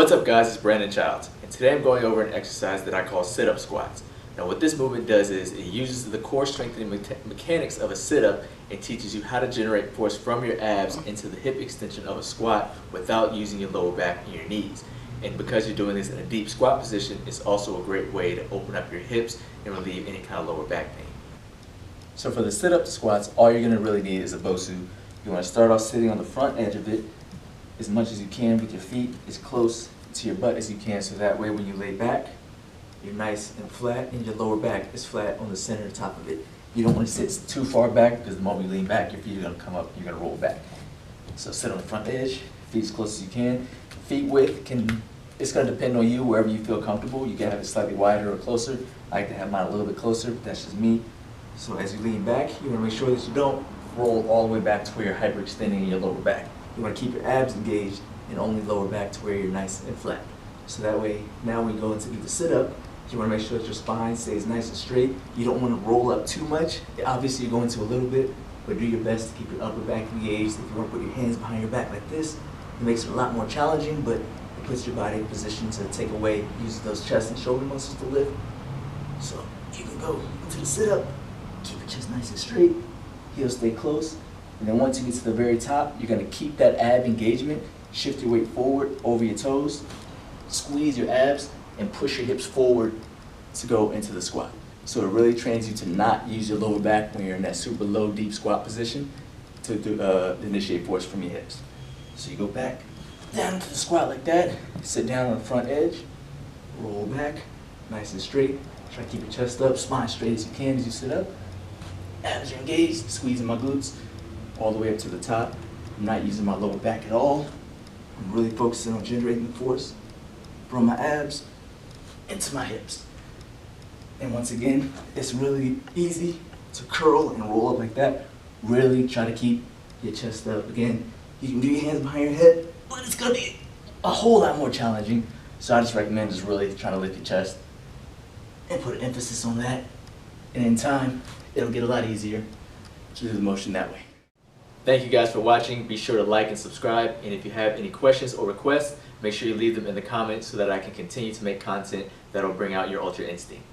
What's up guys, it's Brandon Childs, and today I'm going over an exercise that I call sit-up squats. Now what this movement does is it uses the core strengthening mechanics of a sit-up and teaches you how to generate force from your abs into the hip extension of a squat without using your lower back and your knees. And because you're doing this in a deep squat position, it's also a great way to open up your hips and relieve any kind of lower back pain. So for the sit-up squats, all you're going to really need is a BOSU. You want to start off sitting on the front edge of it as much as you can with your feet as close to your butt as you can, so that way when you lay back, you're nice and flat and your lower back is flat on the center top of it. You don't want to sit too far back because the moment you lean back, your feet are going to come up, you're going to roll back. So sit on the front edge, feet as close as you can. Feet width it's going to depend on you, wherever you feel comfortable. You can have it slightly wider or closer. I like to have mine a little bit closer, but that's just me. So as you lean back, you want to make sure that you don't roll all the way back to where you're hyperextending your lower back. You want to keep your abs engaged and only lower back to where you're nice and flat. So that way, now when you go into the sit-up, you want to make sure that your spine stays nice and straight. You don't want to roll up too much. Obviously, you're going to a little bit, but do your best to keep your upper back engaged. If you want to put your hands behind your back like this, it makes it a lot more challenging, but it puts your body in position to take away, use those chest and shoulder muscles to lift. So you can go into the sit-up, keep your chest nice and straight, heels stay close. And then once you get to the very top, you're going to keep that ab engagement, shift your weight forward over your toes, squeeze your abs, and push your hips forward to go into the squat. So it really trains you to not use your lower back when you're in that super low, deep squat position to initiate force from your hips. So you go back down to the squat like that, sit down on the front edge, roll back, nice and straight. Try to keep your chest up, spine straight as you can as you sit up. Abs are engaged, squeezing my glutes all the way up to the top. I'm not using my lower back at all. I'm really focusing on generating force from my abs into my hips. And once again, it's really easy to curl and roll up like that. Really try to keep your chest up. Again, you can do your hands behind your head, but it's gonna be a whole lot more challenging. So I just recommend just really trying to lift your chest and put an emphasis on that. And in time, it'll get a lot easier to do the motion that way. Thank you guys for watching. Be sure to like and subscribe. And if you have any questions or requests, make sure you leave them in the comments so that I can continue to make content that will bring out your ultra instinct.